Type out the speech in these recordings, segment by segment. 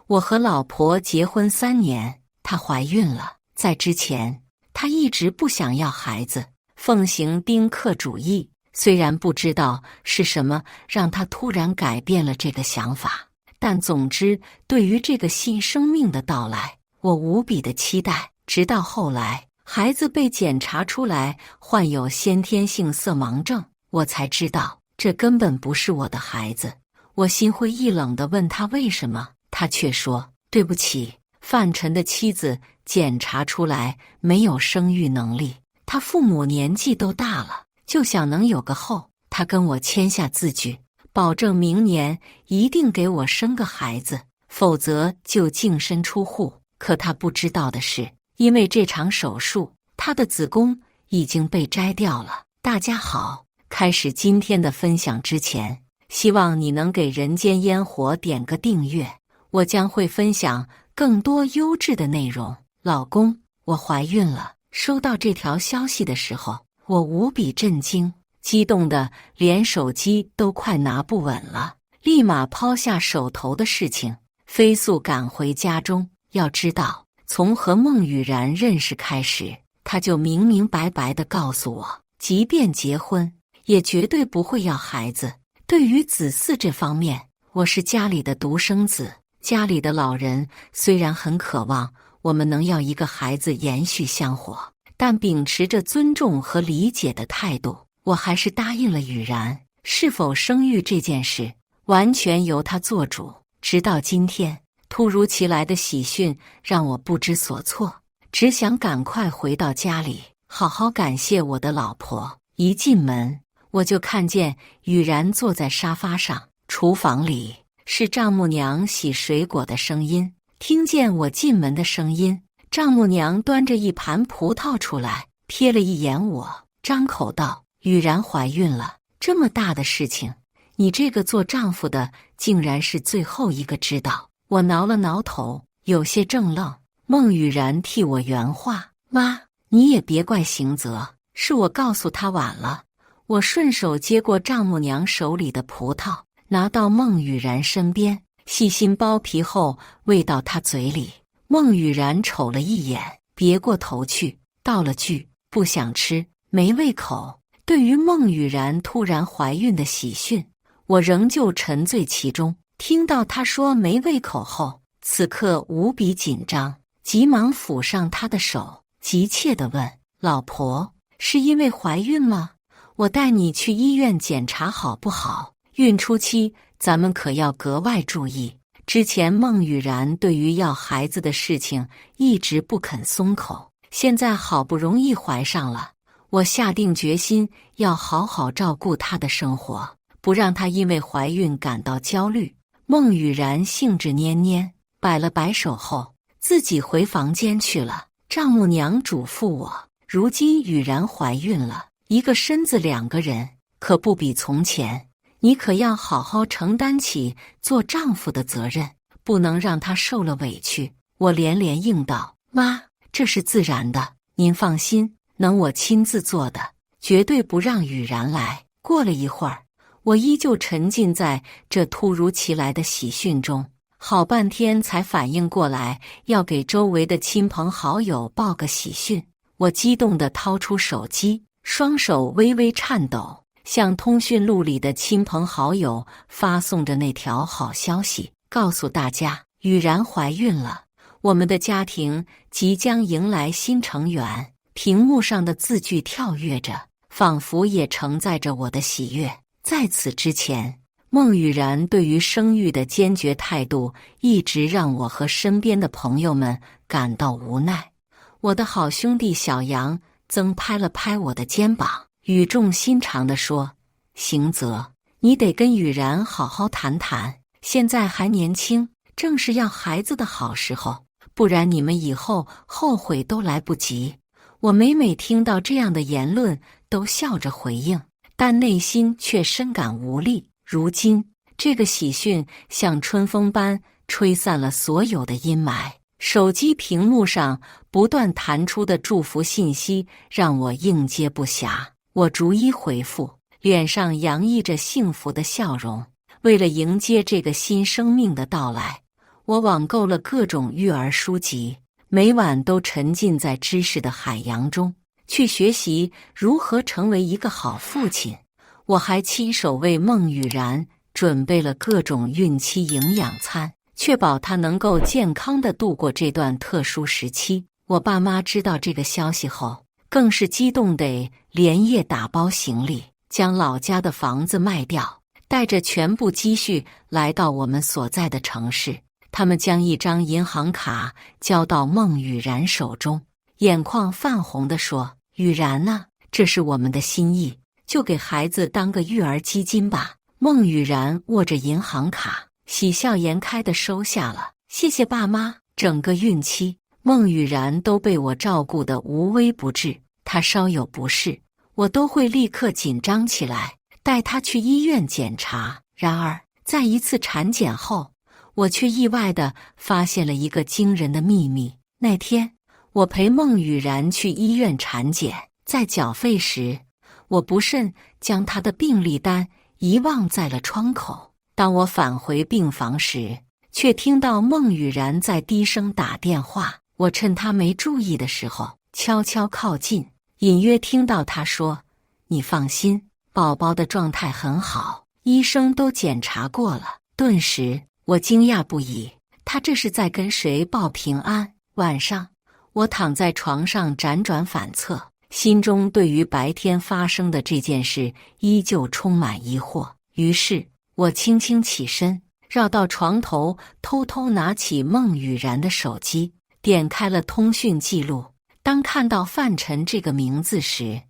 我和老婆结婚3年，她怀孕了。在之前，她一直不想要孩子，奉行丁克主义。虽然不知道是什么让她突然改变了这个想法，但总之，对于这个新生命的到来，我无比的期待。直到后来，孩子被检查出来患有先天性色盲症，我才知道这根本不是我的孩子。我心灰意冷地问他为什么，他却说：“对不起，范晨的妻子检查出来没有生育能力，他父母年纪都大了，就想能有个后。他跟我签下字据，保证明年一定给我生个孩子，否则就净身出户。”可他不知道的是，因为这场手术，他的子宫已经被摘掉了。大家好，开始今天的分享之前，希望你能给人间烟火点个订阅，我将会分享更多优质的内容。老公，我怀孕了。收到这条消息的时候，我无比震惊，激动的连手机都快拿不稳了，立马抛下手头的事情，飞速赶回家中。要知道，从和孟雨然认识开始，他就明明白白地告诉我，即便结婚，也绝对不会要孩子。对于子嗣这方面，我是家里的独生子，家里的老人虽然很渴望我们能要一个孩子延续香火，但秉持着尊重和理解的态度，我还是答应了雨然。是否生育这件事，完全由他做主。直到今天，突如其来的喜讯让我不知所措，只想赶快回到家里，好好感谢我的老婆。一进门，我就看见雨然坐在沙发上，厨房里是丈母娘洗水果的声音。听见我进门的声音，丈母娘端着一盘葡萄出来，瞥了一眼我，张口道：“雨然怀孕了，这么大的事情，你这个做丈夫的竟然是最后一个知道。”我挠了挠头，有些怔愣。孟雨然替我圆话：“妈，你也别怪行则，是我告诉他晚了。”我顺手接过丈母娘手里的葡萄，拿到孟雨然身边，细心剥皮后喂到她嘴里。孟雨然瞅了一眼，别过头去，道了句：“不想吃，没胃口。”对于孟雨然突然怀孕的喜讯，我仍旧沉醉其中。听到她说没胃口后，此刻无比紧张，急忙抚上她的手，急切地问：“老婆，是因为怀孕吗？我带你去医院检查好不好？孕初期咱们可要格外注意。”之前孟雨然对于要孩子的事情一直不肯松口，现在好不容易怀上了，我下定决心要好好照顾她的生活，不让她因为怀孕感到焦虑。孟雨然兴致蔫蔫，摆了摆手后，自己回房间去了。丈母娘嘱咐我，如今雨然怀孕了，一个身子2个人，可不比从前。你可要好好承担起做丈夫的责任，不能让她受了委屈。我连连应道：“妈，这是自然的，您放心，能我亲自做的，绝对不让雨然来。”过了一会儿，我依旧沉浸在这突如其来的喜讯中，好半天才反应过来要给周围的亲朋好友报个喜讯。我激动地掏出手机，双手微微颤抖，向通讯录里的亲朋好友发送着那条好消息，告诉大家雨然怀孕了，我们的家庭即将迎来新成员。屏幕上的字句跳跃着，仿佛也承载着我的喜悦。在此之前，孟雨然对于生育的坚决态度一直让我和身边的朋友们感到无奈。我的好兄弟小杨曾拍了拍我的肩膀，语重心长地说：“行则，你得跟雨然好好谈谈，现在还年轻，正是要孩子的好时候，不然你们以后后悔都来不及。”我每每听到这样的言论，都笑着回应，但内心却深感无力。如今，这个喜讯像春风般吹散了所有的阴霾。手机屏幕上不断弹出的祝福信息让我应接不暇。我逐一回复，脸上洋溢着幸福的笑容。为了迎接这个新生命的到来，我网购了各种育儿书籍，每晚都沉浸在知识的海洋中，去学习如何成为一个好父亲。我还亲手为孟雨然准备了各种孕期营养餐，确保她能够健康地度过这段特殊时期。我爸妈知道这个消息后，更是激动得连夜打包行李，将老家的房子卖掉，带着全部积蓄来到我们所在的城市。他们将一张银行卡交到孟雨然手中，眼眶泛红地说：“雨然啊，这是我们的心意，就给孩子当个育儿基金吧。”孟雨然握着银行卡，喜笑颜开地收下了。谢谢爸妈。整个孕期，孟雨然都被我照顾得无微不至。她稍有不适，我都会立刻紧张起来，带她去医院检查。然而，在一次产检后，我却意外地发现了一个惊人的秘密。那天，我陪孟雨然去医院产检，在缴费时，我不慎将她的病历单遗忘在了窗口。当我返回病房时，却听到孟雨然在低声打电话。我趁她没注意的时候，悄悄靠近，隐约听到她说：“你放心，宝宝的状态很好，医生都检查过了。”顿时，我惊讶不已，她这是在跟谁报平安？晚上，我躺在床上辗转反侧，心中对于白天发生的这件事依旧充满疑惑。于是，我轻轻起身，绕到床头，偷偷拿起孟雨然的手机，点开了通讯记录。当看到范晨这个名字时，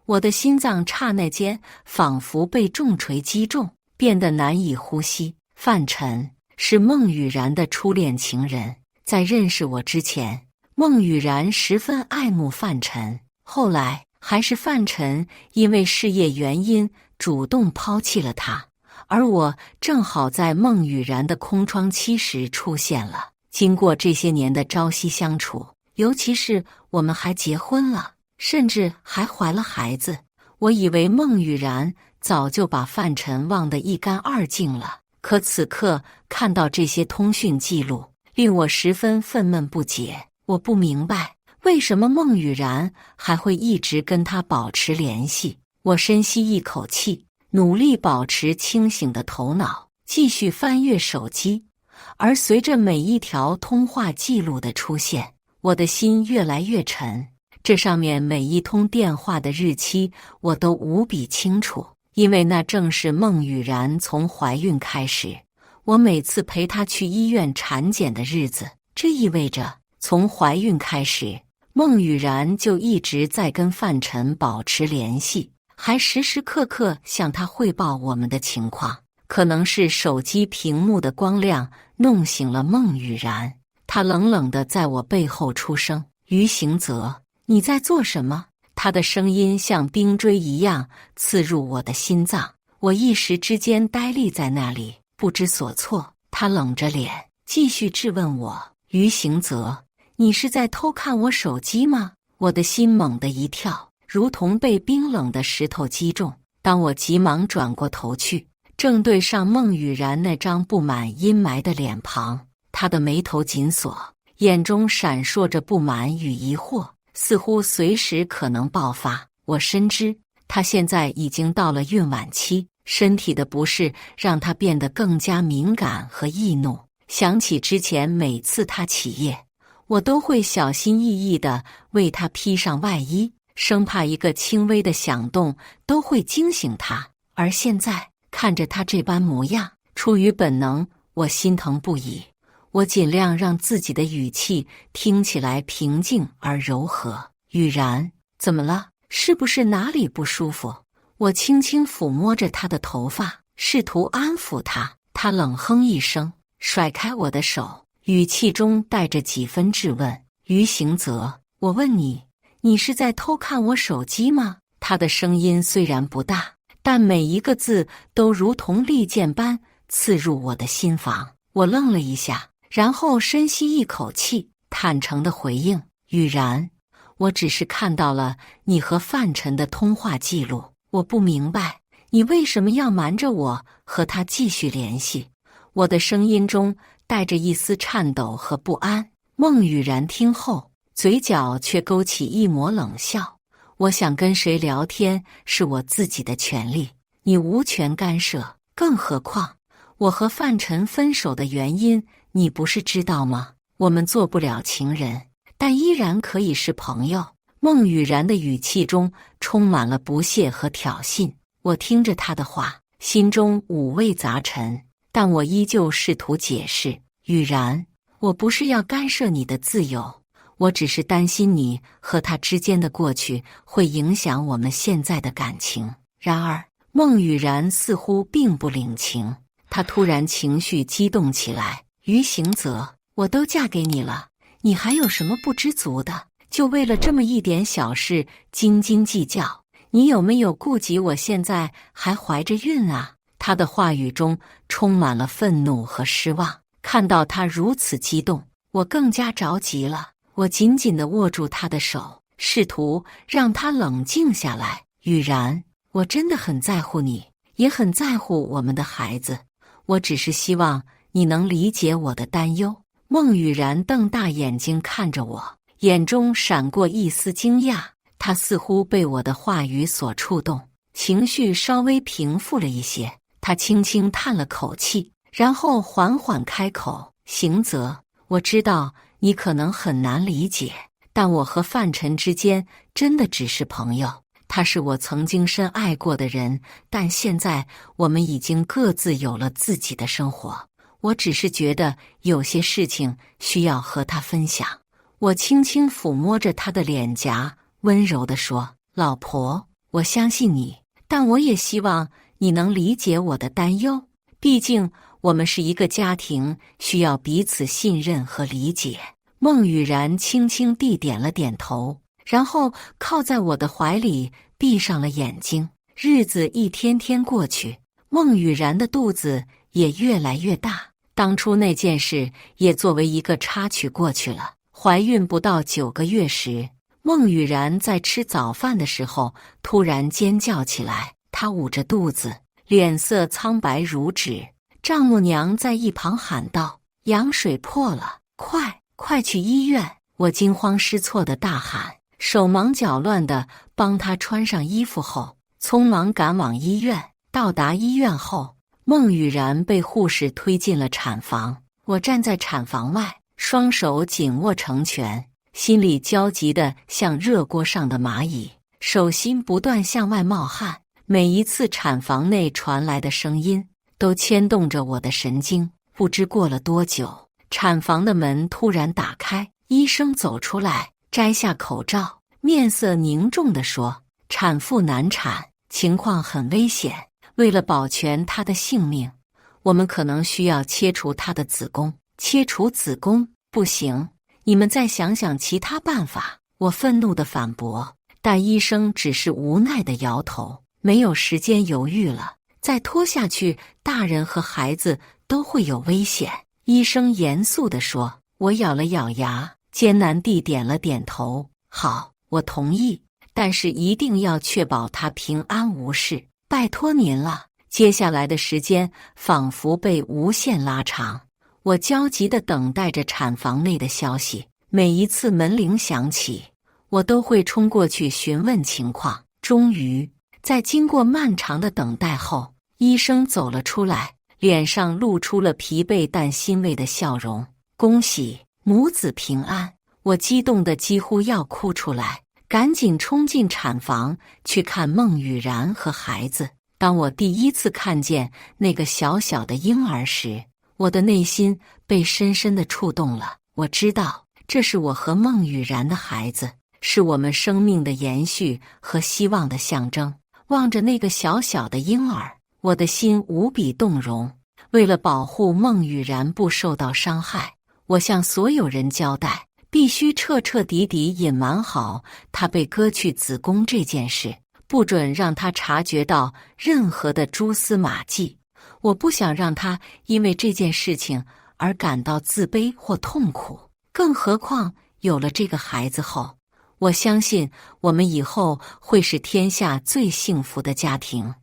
我的心脏刹那间仿佛被重锤击中，变得难以呼吸。范晨是孟雨然的初恋情人，在认识我之前，孟雨然十分爱慕范晨，后来还是范晨因为事业原因主动抛弃了他，而我正好在孟雨然的空窗期时出现了。经过这些年的朝夕相处，尤其是我们还结婚了，甚至还怀了孩子，我以为孟雨然早就把范晨忘得一干二净了。可此刻看到这些通讯记录，令我十分愤懑不解。我不明白为什么孟雨然还会一直跟他保持联系。我深吸一口气，努力保持清醒的头脑，继续翻阅手机。而随着每一条通话记录的出现，我的心越来越沉。这上面每一通电话的日期我都无比清楚，因为那正是孟雨然从怀孕开始，我每次陪她去医院产检的日子。这意味着从怀孕开始，孟雨然就一直在跟范晨保持联系，还时时刻刻向他汇报我们的情况。可能是手机屏幕的光亮弄醒了孟雨然，她冷冷地在我背后出声：“于行则，你在做什么？”她的声音像冰锥一样刺入我的心脏，我一时之间呆立在那里，不知所措。她冷着脸继续质问我：“于行则，你是在偷看我手机吗？”我的心猛地一跳，如同被冰冷的石头击中。当我急忙转过头去，正对上孟雨然那张布满阴霾的脸庞，她的眉头紧锁，眼中闪烁着不满与疑惑，似乎随时可能爆发。我深知她现在已经到了孕晚期，身体的不适让她变得更加敏感和易怒。想起之前每次她起夜，我都会小心翼翼地为她披上外衣，生怕一个轻微的响动都会惊醒她。而现在看着她这般模样，出于本能，我心疼不已。我尽量让自己的语气听起来平静而柔和。雨然，怎么了？是不是哪里不舒服？我轻轻抚摸着她的头发，试图安抚她。她冷哼一声，甩开我的手，语气中带着几分质问：“于行则，我问你，你是在偷看我手机吗？”她的声音虽然不大，但每一个字都如同利剑般刺入我的心房。我愣了一下，然后深吸一口气，坦诚地回应：“雨然，我只是看到了你和范晨的通话记录，我不明白你为什么要瞒着我和他继续联系。”我的声音中带着一丝颤抖和不安。孟雨然听后，嘴角却勾起一抹冷笑。我想跟谁聊天是我自己的权利，你无权干涉。更何况，我和范晨分手的原因，你不是知道吗？我们做不了情人，但依然可以是朋友。孟雨然的语气中充满了不屑和挑衅。我听着他的话，心中五味杂陈，但我依旧试图解释：雨然，我不是要干涉你的自由，我只是担心你和他之间的过去会影响我们现在的感情。然而，孟雨然似乎并不领情，她突然情绪激动起来：于行则，我都嫁给你了，你还有什么不知足的？就为了这么一点小事斤斤计较？你有没有顾及我现在还怀着孕啊？他的话语中充满了愤怒和失望。看到他如此激动，我更加着急了。我紧紧地握住他的手，试图让他冷静下来。雨然，我真的很在乎你，也很在乎我们的孩子。我只是希望你能理解我的担忧。孟雨然瞪大眼睛看着我，眼中闪过一丝惊讶。他似乎被我的话语所触动，情绪稍微平复了一些。他轻轻叹了口气，然后缓缓开口：行则，我知道你可能很难理解，但我和范晨之间真的只是朋友。他是我曾经深爱过的人，但现在我们已经各自有了自己的生活。我只是觉得有些事情需要和他分享。我轻轻抚摸着他的脸颊，温柔地说：老婆，我相信你，但我也希望你能理解我的担忧。毕竟我们是一个家庭，需要彼此信任和理解。孟雨然轻轻地点了点头，然后靠在我的怀里，闭上了眼睛。日子一天天过去，孟雨然的肚子也越来越大。当初那件事也作为一个插曲过去了。怀孕不到9个月时，孟雨然在吃早饭的时候突然尖叫起来，她捂着肚子，脸色苍白如纸。丈母娘在一旁喊道：羊水破了，快去医院！我惊慌失措地大喊，手忙脚乱地帮她穿上衣服后，匆忙赶往医院。到达医院后，孟雨然被护士推进了产房。我站在产房外，双手紧握成拳，心里焦急得像热锅上的蚂蚁，手心不断向外冒汗。每一次产房内传来的声音都牵动着我的神经。不知过了多久，产房的门突然打开，医生走出来，摘下口罩，面色凝重地说：产妇难产，情况很危险，为了保全她的性命，我们可能需要切除她的子宫。切除子宫？不行，你们再想想其他办法。我愤怒地反驳，但医生只是无奈地摇头。没有时间犹豫了，再拖下去，大人和孩子都会有危险。医生严肃地说。我咬了咬牙，艰难地点了点头。好，我同意，但是一定要确保她平安无事，拜托您了。接下来的时间仿佛被无限拉长，我焦急地等待着产房内的消息。每一次门铃响起，我都会冲过去询问情况。终于，在经过漫长的等待后，医生走了出来，脸上露出了疲惫但欣慰的笑容。恭喜母子平安！我激动得几乎要哭出来，赶紧冲进产房去看孟雨然和孩子。当我第一次看见那个小小的婴儿时，我的内心被深深地触动了。我知道，这是我和孟雨然的孩子，是我们生命的延续和希望的象征。望着那个小小的婴儿，我的心无比动容。为了保护孟雨然不受到伤害，我向所有人交代，必须彻彻底底隐瞒好她被割去子宫这件事，不准让她察觉到任何的蛛丝马迹。我不想让她因为这件事情而感到自卑或痛苦。更何况有了这个孩子后，我相信我们以后会是天下最幸福的家庭。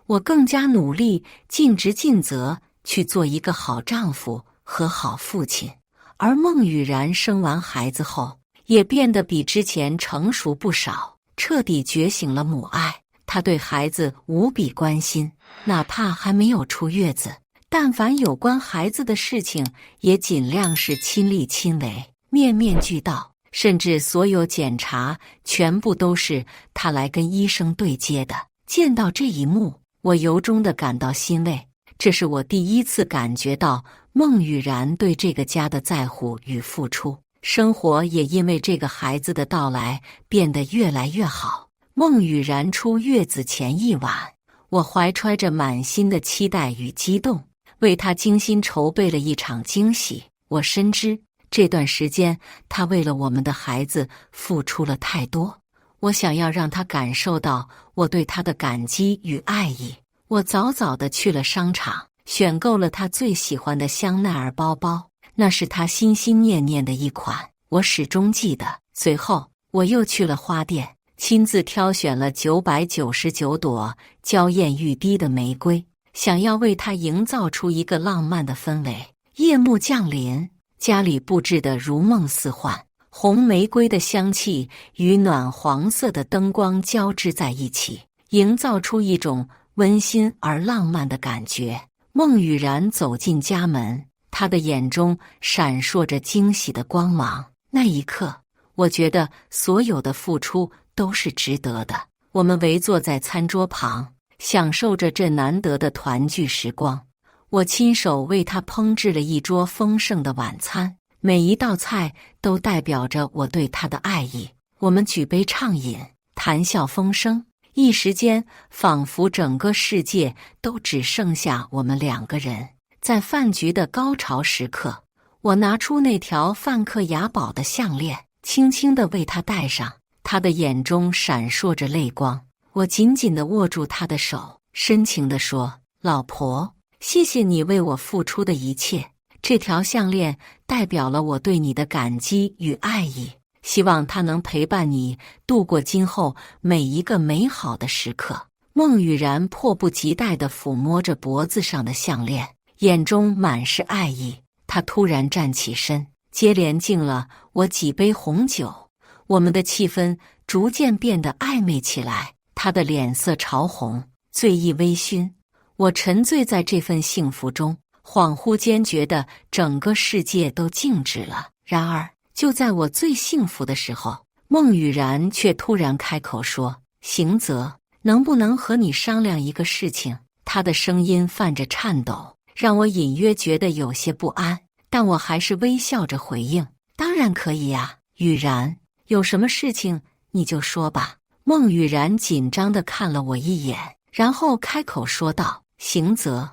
我更加努力，尽职尽责去做一个好丈夫和好父亲。而孟雨然生完孩子后，也变得比之前成熟不少，彻底觉醒了母爱。她对孩子无比关心，哪怕还没有出月子，但凡有关孩子的事情，也尽量是亲力亲为，面面俱到。甚至所有检查全部都是她来跟医生对接的。见到这一幕，我由衷地感到欣慰。这是我第一次感觉到孟雨然对这个家的在乎与付出，生活也因为这个孩子的到来变得越来越好。孟雨然出月子前一晚，我怀揣着满心的期待与激动，为她精心筹备了一场惊喜。我深知这段时间她为了我们的孩子付出了太多，我想要让她感受到我对她的感激与爱意。我早早地去了商场，选购了她最喜欢的香奈儿包包，那是她心心念念的一款，我始终记得。随后我又去了花店，亲自挑选了999朵娇艳欲滴的玫瑰，想要为她营造出一个浪漫的氛围。夜幕降临，家里布置得如梦似幻，红玫瑰的香气与暖黄色的灯光交织在一起，营造出一种温馨而浪漫的感觉。孟雨然走进家门，她的眼中闪烁着惊喜的光芒。那一刻，我觉得所有的付出都是值得的。我们围坐在餐桌旁，享受着这难得的团聚时光。我亲手为她烹制了一桌丰盛的晚餐，每一道菜都代表着我对她的爱意。我们举杯畅饮，谈笑风生，一时间仿佛整个世界都只剩下我们两个人。在饭局的高潮时刻，我拿出那条梵克雅宝的项链，轻轻地为她戴上。她的眼中闪烁着泪光，我紧紧地握住她的手，深情地说：老婆，谢谢你为我付出的一切，这条项链代表了我对你的感激与爱意，希望它能陪伴你度过今后每一个美好的时刻。孟雨然迫不及待地抚摸着脖子上的项链，眼中满是爱意。她突然站起身，接连敬了我几杯红酒，我们的气氛逐渐变得暧昧起来。她的脸色潮红，醉意微醺，我沉醉在这份幸福中，恍惚间觉得整个世界都静止了。然而就在我最幸福的时候，孟雨然却突然开口说：行则，能不能和你商量一个事情？她的声音泛着颤抖，让我隐约觉得有些不安，但我还是微笑着回应：当然可以呀，雨然，有什么事情你就说吧。孟雨然紧张地看了我一眼，然后开口说道：行则，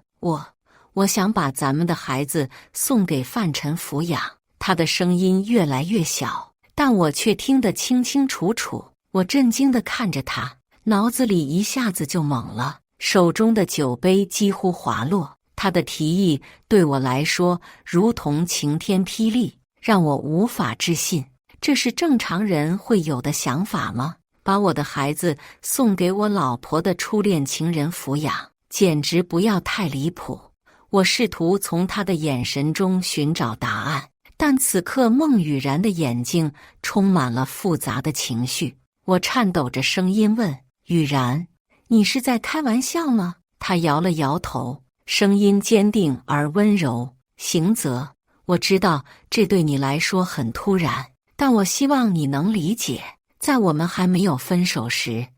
我想把咱们的孩子送给范晨抚养。他的声音越来越小，但我却听得清清楚楚。我震惊地看着他，脑子里一下子就懵了，手中的酒杯几乎滑落。他的提议对我来说如同晴天霹雳，让我无法置信。这是正常人会有的想法吗？把我的孩子送给我老婆的初恋情人抚养，简直不要太离谱。我试图从他的眼神中寻找答案，但此刻孟雨然的眼睛充满了复杂的情绪。我颤抖着声音问：雨然，你是在开玩笑吗？他摇了摇头，声音坚定而温柔：行则，我知道这对你来说很突然，但我希望你能理解，在我们还没有分手时，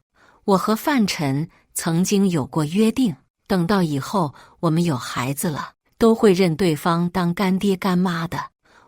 我和范晨曾经有过约定，等到以后我们有孩子了，都会认对方当干爹干妈的。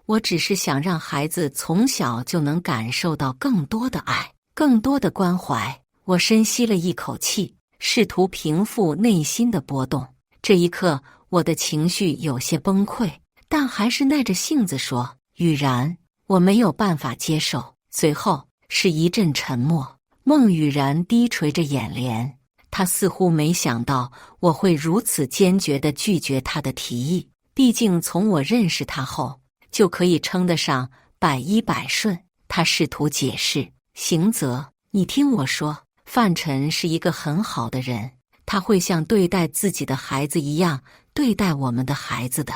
我只是想让孩子从小就能感受到更多的爱，更多的关怀。我深吸了一口气，试图平复内心的波动。这一刻，我的情绪有些崩溃，但还是耐着性子说：雨然，我没有办法接受。随后是一阵沉默，孟雨然低垂着眼帘，她似乎没想到我会如此坚决地拒绝她的提议。毕竟从我认识她后，就可以称得上百依百顺。她试图解释：行则，你听我说，范晨是一个很好的人，他会像对待自己的孩子一样对待我们的孩子的。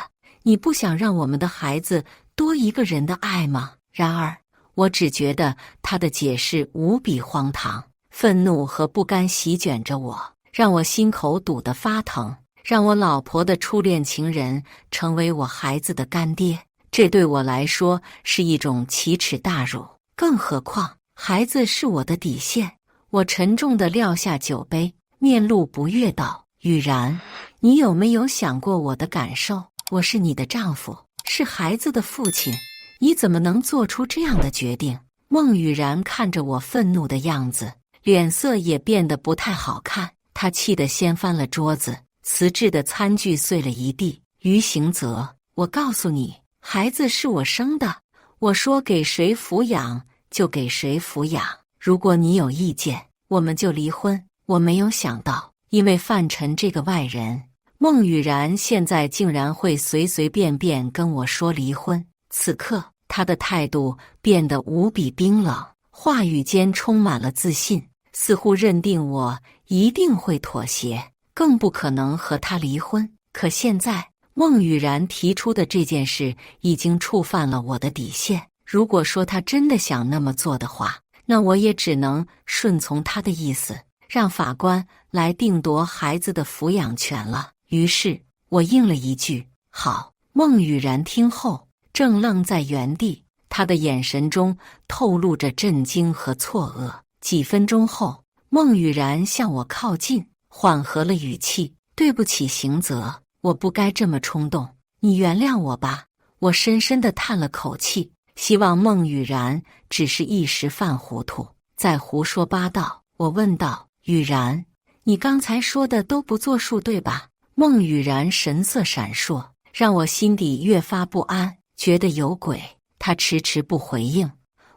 你不想让我们的孩子多一个人的爱吗？然而，我只觉得他的解释无比荒唐，愤怒和不甘席卷着我，让我心口堵得发疼。让我老婆的初恋情人成为我孩子的干爹，这对我来说是一种奇耻大辱。更何况，孩子是我的底线。我沉重地撂下酒杯，面露不悦道：“雨然，你有没有想过我的感受？我是你的丈夫，是孩子的父亲，你怎么能做出这样的决定？”孟雨然看着我愤怒的样子，脸色也变得不太好看。她气得掀翻了桌子，瓷质的餐具碎了一地。于行则，我告诉你，孩子是我生的，我说给谁抚养就给谁抚养。如果你有意见，我们就离婚。我没有想到，因为范晨这个外人，孟雨然现在竟然会随随便便跟我说离婚。此刻，他的态度变得无比冰冷，话语间充满了自信，似乎认定我一定会妥协，更不可能和他离婚。可现在，孟雨然提出的这件事已经触犯了我的底线。如果说他真的想那么做的话，那我也只能顺从他的意思，让法官来定夺孩子的抚养权了。于是我应了一句：“好。”孟雨然听后正愣在原地，他的眼神中透露着震惊和错愕。几分钟后，孟雨然向我靠近，缓和了语气：“对不起，行则，我不该这么冲动，你原谅我吧。”我深深地叹了口气，希望孟雨然只是一时犯糊涂，在胡说八道。我问道：“雨然，你刚才说的都不作数，对吧？”孟雨然神色闪烁，让我心底越发不安，觉得有鬼。他迟迟不回应，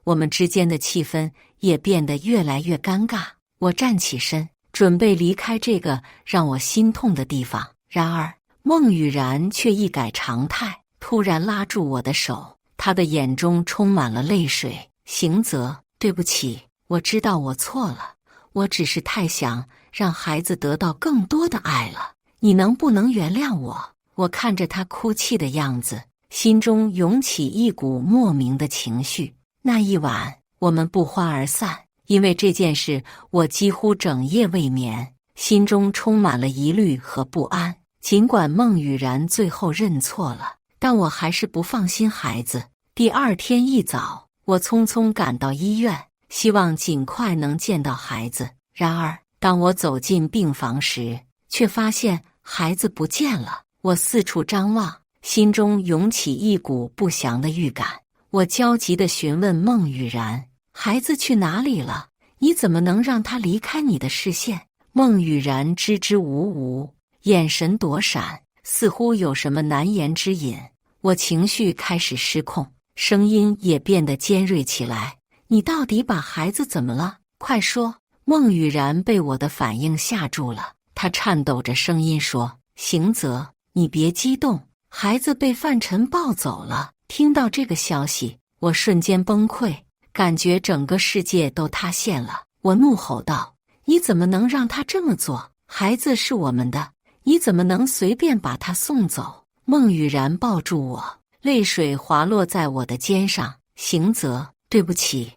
我们之间的气氛也变得越来越尴尬。我站起身，准备离开这个让我心痛的地方。然而，孟雨然却一改常态，突然拉住我的手，他的眼中充满了泪水。“行则，对不起，我知道我错了，我只是太想让孩子得到更多的爱了，你能不能原谅我？”我看着他哭泣的样子，心中涌起一股莫名的情绪。那一晚，我们不欢而散。因为这件事，我几乎整夜未眠，心中充满了疑虑和不安。尽管孟雨然最后认错了，但我还是不放心孩子。第二天一早，我匆匆赶到医院，希望尽快能见到孩子。然而，当我走进病房时，却发现孩子不见了。我四处张望，心中涌起一股不祥的预感。我焦急地询问孟雨然：“孩子去哪里了？你怎么能让他离开你的视线？”孟雨然支支吾吾，眼神躲闪，似乎有什么难言之隐。我情绪开始失控，声音也变得尖锐起来：“你到底把孩子怎么了？快说！”孟雨然被我的反应吓住了，她颤抖着声音说：“行则，你别激动，孩子被范晨抱走了。”听到这个消息，我瞬间崩溃，感觉整个世界都塌陷了。我怒吼道：“你怎么能让他这么做？孩子是我们的，你怎么能随便把他送走？”孟雨然抱住我，泪水滑落在我的肩上。“行则，对不起，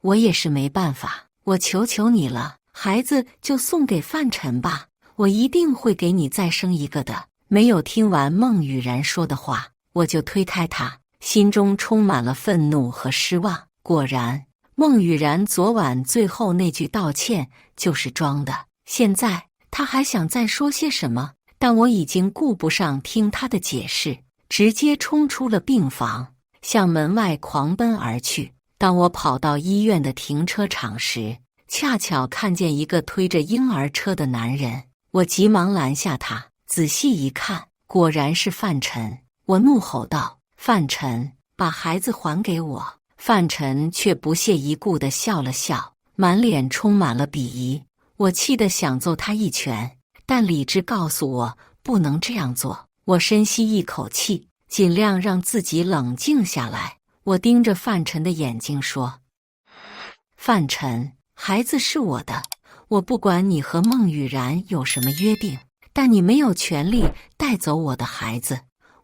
我也是没办法，我求求你了，孩子就送给范晨吧，我一定会给你再生一个的。”没有听完孟雨然说的话，我就推开他，心中充满了愤怒和失望。果然，孟雨然昨晚最后那句道歉就是装的。现在他还想再说些什么，但我已经顾不上听他的解释，直接冲出了病房，向门外狂奔而去。当我跑到医院的停车场时，恰巧看见一个推着婴儿车的男人，我急忙拦下他，仔细一看，果然是范晨。我怒吼道：“范晨，把孩子还给我！”范晨却不屑一顾地笑了笑，满脸充满了鄙夷。我气得想揍他一拳，但理智告诉我不能这样做。我深吸一口气，尽量让自己冷静下来。我盯着范晨的眼睛说：“范晨，孩子是我的，我不管你和孟雨然有什么约定，但你没有权利带走我的孩子。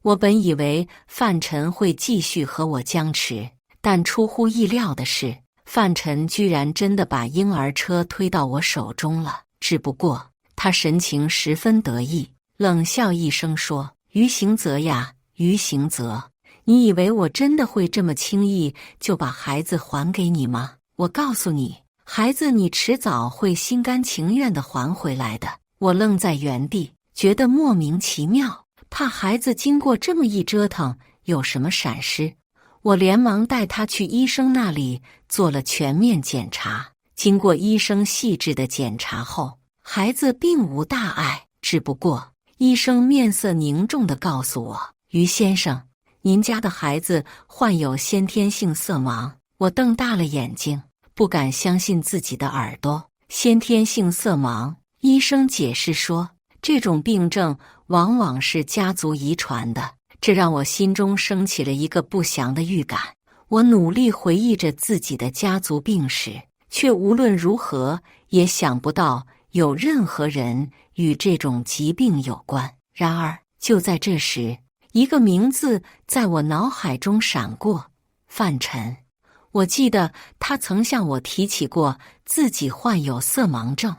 我本以为范晨会继续和我僵持，但出乎意料的是，范晨居然真的把婴儿车推到我手中了。只不过他神情十分得意，冷笑一声说：“于行则呀，于行则，你以为我真的会这么轻易就把孩子还给你吗？我告诉你，孩子你迟早会心甘情愿地还回来的。”我愣在原地，觉得莫名其妙，怕孩子经过这么一折腾有什么闪失。我连忙带他去医生那里做了全面检查。经过医生细致的检查后，孩子并无大碍，只不过医生面色凝重地告诉我：“于先生，您家的孩子患有先天性色盲。”我瞪大了眼睛，不敢相信自己的耳朵。先天性色盲，医生解释说，这种病症往往是家族遗传的，这让我心中升起了一个不祥的预感。我努力回忆着自己的家族病史，却无论如何也想不到有任何人与这种疾病有关。然而，就在这时，一个名字在我脑海中闪过：范晨。我记得他曾向我提起过自己患有色盲症，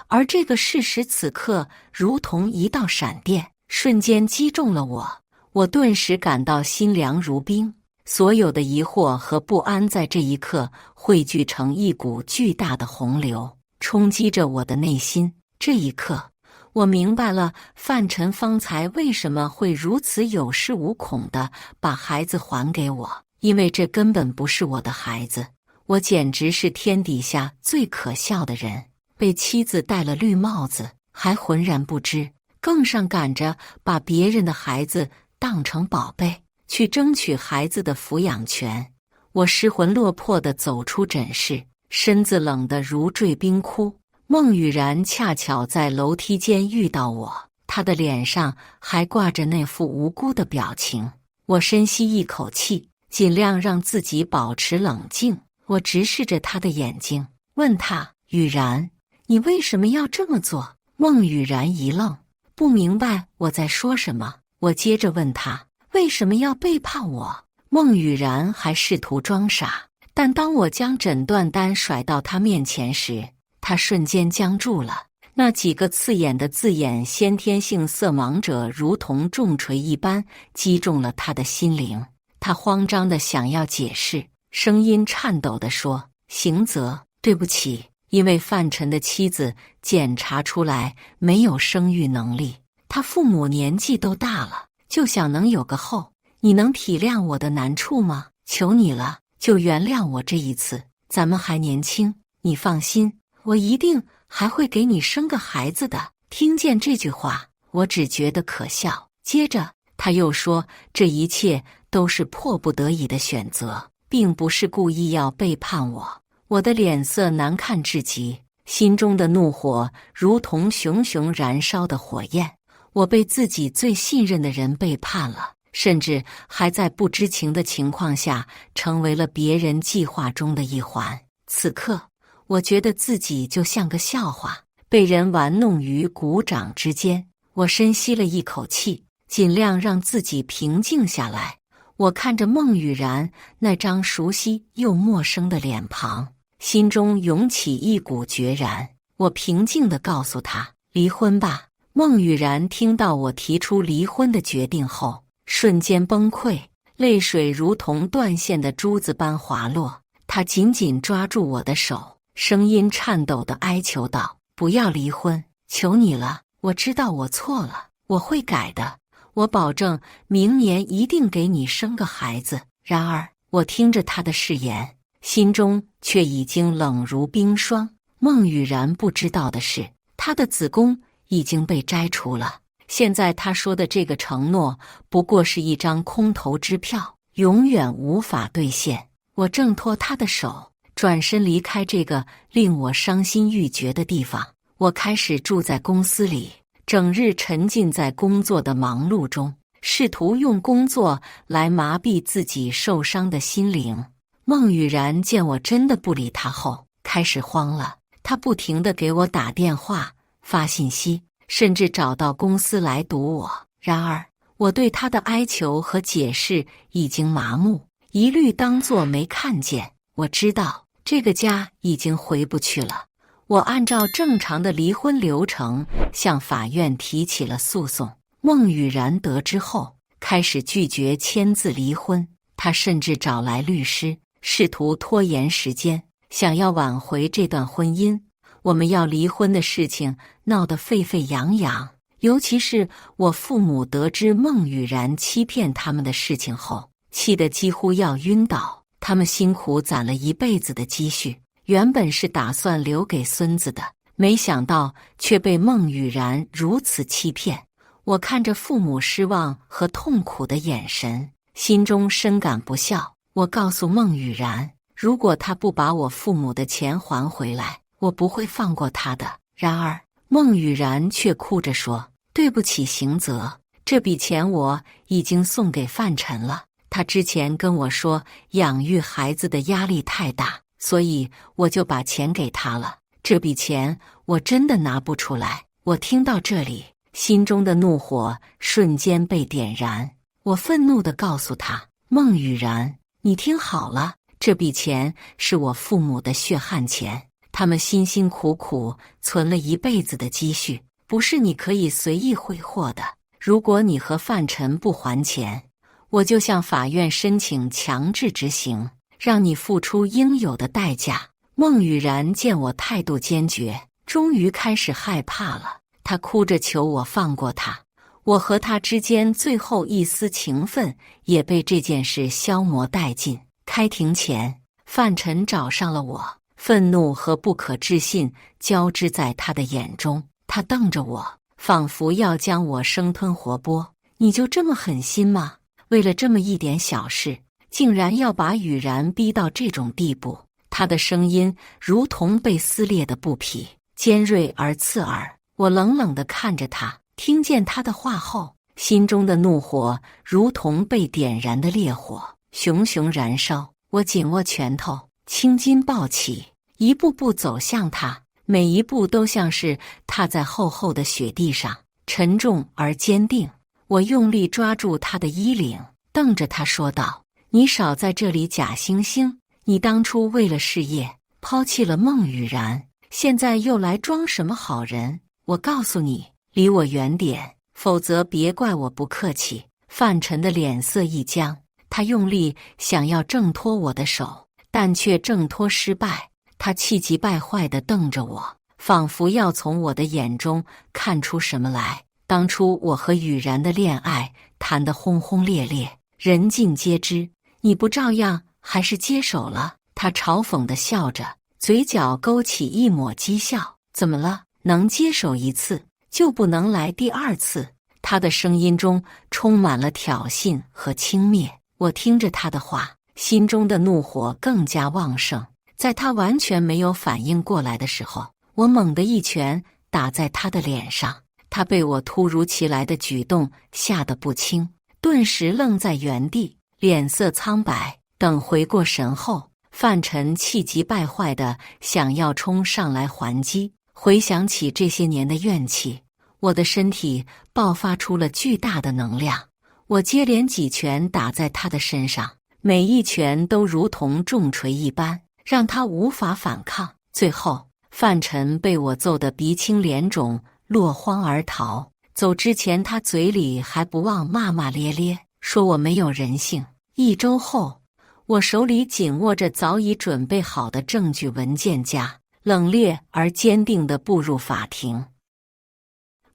而这个事实此刻如同一道闪电，瞬间击中了我。我顿时感到心凉如冰，所有的疑惑和不安在这一刻汇聚成一股巨大的洪流，冲击着我的内心。这一刻，我明白了范晨方才为什么会如此有恃无恐地把孩子还给我，因为这根本不是我的孩子。我简直是天底下最可笑的人，被妻子戴了绿帽子，还浑然不知，更上赶着把别人的孩子当成宝贝，去争取孩子的抚养权。我失魂落魄地走出诊室，身子冷得如坠冰窟。孟雨然恰巧在楼梯间遇到我，她的脸上还挂着那副无辜的表情。我深吸一口气，尽量让自己保持冷静。我直视着她的眼睛，问她：“雨然，你为什么要这么做？”孟雨然一愣，不明白我在说什么。我接着问她：“为什么要背叛我？”孟雨然还试图装傻，但当我将诊断单甩到她面前时，她瞬间僵住了。那几个刺眼的字眼，先天性色盲者，如同重锤一般击中了她的心灵。她慌张地想要解释，声音颤抖地说：“行则，对不起，因为范晨的妻子检查出来没有生育能力，他父母年纪都大了，就想能有个后。你能体谅我的难处吗？求你了，就原谅我这一次。咱们还年轻，你放心，我一定还会给你生个孩子的。”听见这句话，我只觉得可笑。接着他又说，这一切都是迫不得已的选择，并不是故意要背叛我。我的脸色难看至极，心中的怒火如同熊熊燃烧的火焰。我被自己最信任的人背叛了，甚至还在不知情的情况下成为了别人计划中的一环。此刻，我觉得自己就像个笑话，被人玩弄于股掌之间。我深吸了一口气，尽量让自己平静下来。我看着孟雨然那张熟悉又陌生的脸庞，心中涌起一股决然。我平静地告诉他：“离婚吧。”孟雨然听到我提出离婚的决定后，瞬间崩溃，泪水如同断线的珠子般滑落。她紧紧抓住我的手，声音颤抖地哀求道：“不要离婚，求你了！我知道我错了，我会改的。我保证明年一定给你生个孩子。”然而，我听着他的誓言，心中却已经冷如冰霜。孟雨然不知道的是，她的子宫已经被摘除了。现在他说的这个承诺不过是一张空头支票，永远无法兑现。我挣脱他的手，转身离开这个令我伤心欲绝的地方。我开始住在公司里，整日沉浸在工作的忙碌中，试图用工作来麻痹自己受伤的心灵。孟雨然见我真的不理他后，开始慌了。他不停地给我打电话、发信息，甚至找到公司来堵我。然而，我对他的哀求和解释已经麻木，一律当作没看见。我知道这个家已经回不去了。我按照正常的离婚流程向法院提起了诉讼。孟雨然得知后，开始拒绝签字离婚，他甚至找来律师，试图拖延时间，想要挽回这段婚姻。我们要离婚的事情闹得沸沸扬扬，尤其是我父母得知孟雨然欺骗他们的事情后，气得几乎要晕倒。他们辛苦攒了一辈子的积蓄，原本是打算留给孙子的，没想到却被孟雨然如此欺骗。我看着父母失望和痛苦的眼神，心中深感不孝。我告诉孟雨然，如果他不把我父母的钱还回来，我不会放过他的。然而孟雨然却哭着说，对不起邢泽，这笔钱我已经送给范晨了。他之前跟我说养育孩子的压力太大，所以我就把钱给他了。这笔钱我真的拿不出来。我听到这里，心中的怒火瞬间被点燃。我愤怒地告诉他，孟雨然，你听好了，这笔钱是我父母的血汗钱，他们辛辛苦苦存了一辈子的积蓄，不是你可以随意挥霍的。如果你和范晨不还钱，我就向法院申请强制执行，让你付出应有的代价。孟雨然见我态度坚决，终于开始害怕了。他哭着求我放过他。我和他之间最后一丝情分也被这件事消磨殆尽。开庭前，范晨找上了我，愤怒和不可置信交织在他的眼中。他瞪着我，仿佛要将我生吞活剥。你就这么狠心吗？为了这么一点小事，竟然要把雨然逼到这种地步。他的声音如同被撕裂的布匹，尖锐而刺耳。我冷冷地看着他，听见他的话后，心中的怒火如同被点燃的烈火，熊熊燃烧。我紧握拳头，青筋暴起，一步步走向他，每一步都像是踏在厚厚的雪地上，沉重而坚定。我用力抓住他的衣领，瞪着他说道，你少在这里假惺惺，你当初为了事业抛弃了孟雨然，现在又来装什么好人？我告诉你，离我远点，否则别怪我不客气。范晨的脸色一僵，他用力想要挣脱我的手，但却挣脱失败。他气急败坏地瞪着我，仿佛要从我的眼中看出什么来。当初我和雨然的恋爱谈得轰轰烈烈，人尽皆知，你不照样还是接手了？他嘲讽地笑着，嘴角勾起一抹讥笑。怎么了？能接手一次，就不能来第二次？他的声音中充满了挑衅和轻蔑。我听着他的话，心中的怒火更加旺盛。在他完全没有反应过来的时候，我猛地一拳打在他的脸上。他被我突如其来的举动吓得不轻，顿时愣在原地，脸色苍白。等回过神后，范晨气急败坏地想要冲上来还击。回想起这些年的怨气，我的身体爆发出了巨大的能量。我接连几拳打在他的身上，每一拳都如同重锤一般，让他无法反抗。最后，范晨被我揍得鼻青脸肿，落荒而逃。走之前，他嘴里还不忘骂骂咧咧，说我没有人性。1周后，我手里紧握着早已准备好的证据文件夹，冷冽而坚定地步入法庭。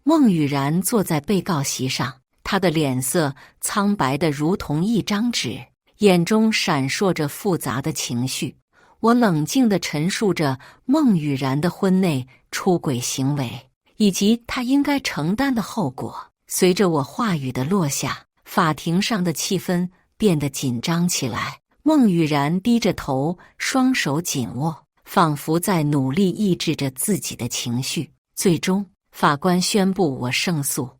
孟雨然坐在被告席上，她的脸色苍白得如同一张纸，眼中闪烁着复杂的情绪。我冷静地陈述着孟雨然的婚内出轨行为，以及她应该承担的后果。随着我话语的落下，法庭上的气氛变得紧张起来。孟雨然低着头，双手紧握，仿佛在努力抑制着自己的情绪。最终，法官宣布我胜诉，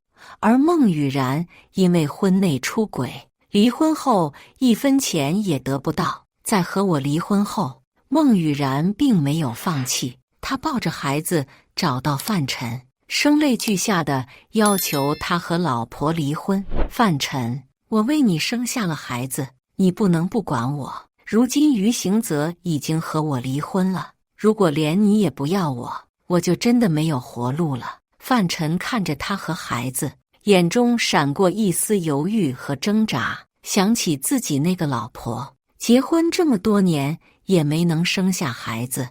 而孟雨然因为婚内出轨，离婚后1分钱也得不到。在和我离婚后，孟雨然并没有放弃，她抱着孩子找到范晨，声泪俱下的要求他和老婆离婚。范晨，我为你生下了孩子，你不能不管我。如今于行则已经和我离婚了，如果连你也不要我，我就真的没有活路了。范晨看着他和孩子，眼中闪过一丝犹豫和挣扎，想起自己那个老婆，结婚这么多年也没能生下孩子，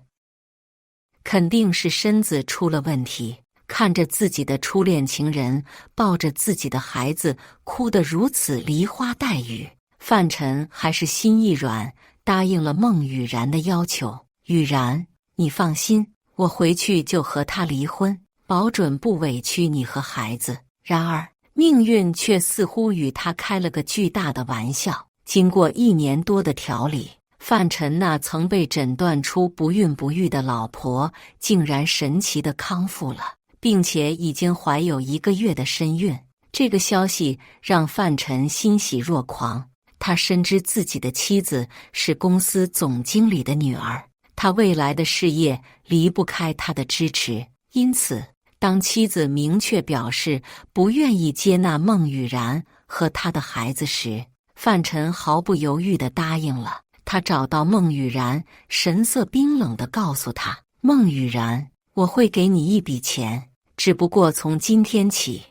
肯定是身子出了问题。看着自己的初恋情人抱着自己的孩子哭得如此梨花带雨，范晨还是心一软，答应了孟雨然的要求。雨然，你放心，我回去就和他离婚，保准不委屈你和孩子。然而命运却似乎与他开了个巨大的玩笑。经过1年多的调理，范晨那曾被诊断出不孕不育的老婆竟然神奇地康复了，并且已经怀有1个月的身孕。这个消息让范晨欣喜若狂。他深知自己的妻子是公司总经理的女儿，他未来的事业离不开他的支持。因此，当妻子明确表示不愿意接纳孟雨然和他的孩子时，范晨毫不犹豫地答应了。他找到孟雨然，神色冰冷地告诉他：孟雨然，我会给你一笔钱，只不过从今天起，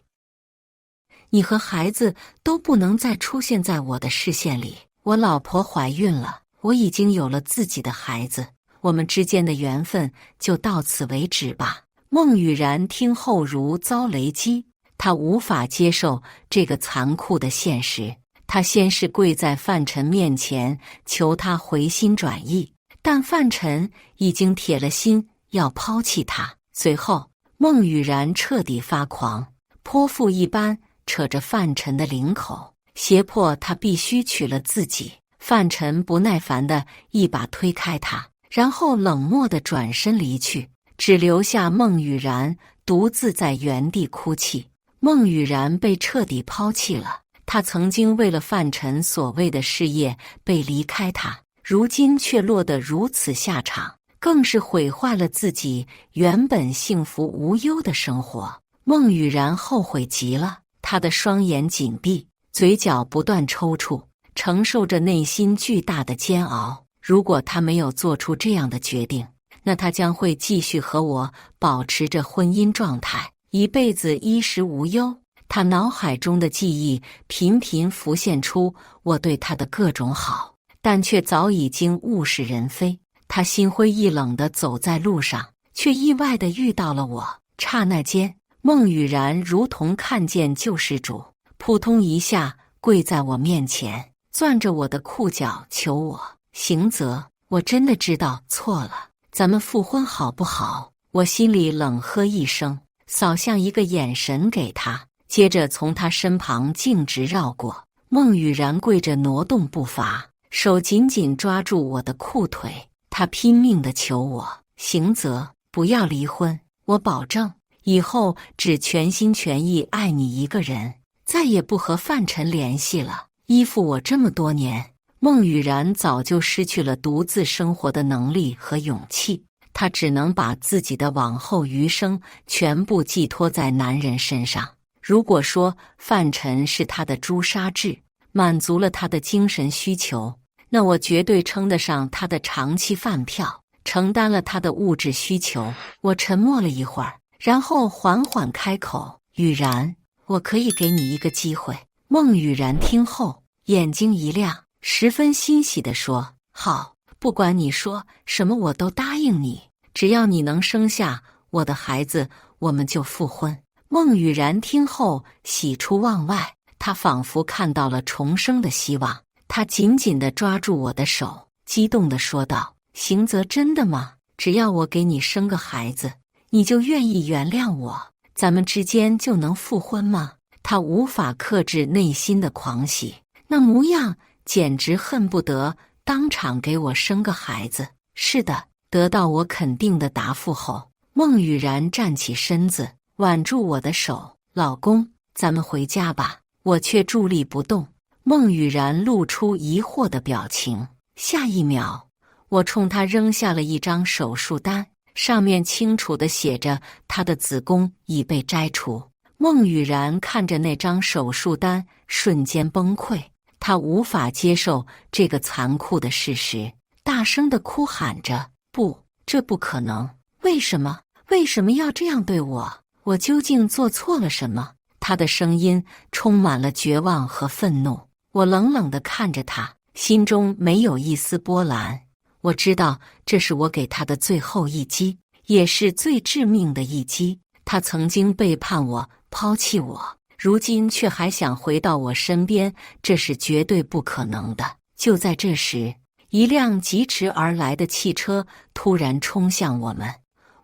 你和孩子都不能再出现在我的视线里。我老婆怀孕了，我已经有了自己的孩子，我们之间的缘分就到此为止吧。孟雨然听后如遭雷击，她无法接受这个残酷的现实。她先是跪在范晨面前求他回心转意，但范晨已经铁了心要抛弃她。随后，孟雨然彻底发狂，泼妇一般扯着范晨的领口，胁迫他必须娶了自己。范晨不耐烦地一把推开他，然后冷漠地转身离去，只留下孟雨然独自在原地哭泣。孟雨然被彻底抛弃了，他曾经为了范晨所谓的事业被离开他，如今却落得如此下场，更是毁坏了自己原本幸福无忧的生活。孟雨然后悔极了，她的双眼紧闭，嘴角不断抽搐，承受着内心巨大的煎熬。如果她没有做出这样的决定，那她将会继续和我保持着婚姻状态，一辈子衣食无忧。她脑海中的记忆频频浮现出我对她的各种好，但却早已经物是人非。她心灰意冷地走在路上，却意外地遇到了我。刹那间，孟雨然如同看见救世主，扑通一下跪在我面前，攥着我的裤脚求我：行则，我真的知道错了，咱们复婚好不好？我心里冷呵一声，扫向一个眼神给他，接着从他身旁径直绕过。孟雨然跪着挪动步伐，手紧紧抓住我的裤腿，他拼命地求我：行则，不要离婚，我保证以后只全心全意爱你一个人，再也不和范晨联系了。依附我这么多年，孟雨然早就失去了独自生活的能力和勇气，她只能把自己的往后余生全部寄托在男人身上。如果说范晨是她的朱砂痣，满足了她的精神需求，那我绝对称得上她的长期饭票，承担了她的物质需求。我沉默了一会儿，然后缓缓开口：雨然，我可以给你一个机会。孟雨然听后眼睛一亮，十分欣喜地说：好，不管你说什么我都答应你，只要你能生下我的孩子，我们就复婚。孟雨然听后喜出望外，她仿佛看到了重生的希望，她紧紧地抓住我的手，激动地说道：行则，真的吗？只要我给你生个孩子，你就愿意原谅我，咱们之间就能复婚吗？他无法克制内心的狂喜，那模样简直恨不得当场给我生个孩子。是的，得到我肯定的答复后，孟雨然站起身子，挽住我的手：老公，咱们回家吧。我却伫立不动。孟雨然露出疑惑的表情，下一秒，我冲他扔下了一张手术单，上面清楚地写着他的子宫已被摘除。孟雨然看着那张手术单，瞬间崩溃。他无法接受这个残酷的事实，大声地哭喊着：“不，这不可能！为什么？为什么要这样对我？我究竟做错了什么？”他的声音充满了绝望和愤怒。我冷冷地看着他，心中没有一丝波澜。我知道这是我给他的最后一击，也是最致命的一击。他曾经背叛我，抛弃我，如今却还想回到我身边，这是绝对不可能的。就在这时，一辆疾驰而来的汽车突然冲向我们，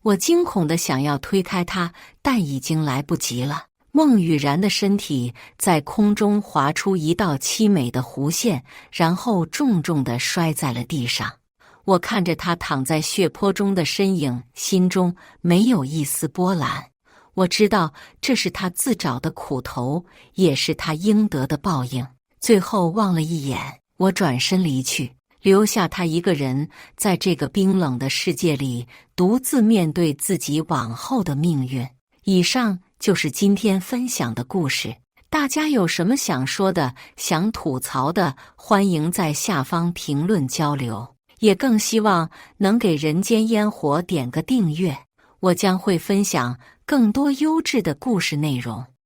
我惊恐地想要推开它，但已经来不及了。孟雨然的身体在空中划出一道凄美的弧线，然后重重地摔在了地上。我看着他躺在血泊中的身影，心中没有一丝波澜。我知道这是他自找的苦头，也是他应得的报应。最后望了一眼，我转身离去，留下他一个人在这个冰冷的世界里，独自面对自己往后的命运。以上就是今天分享的故事，大家有什么想说的、想吐槽的，欢迎在下方评论交流，也更希望能给人间烟火点个订阅，我将会分享更多优质的故事内容。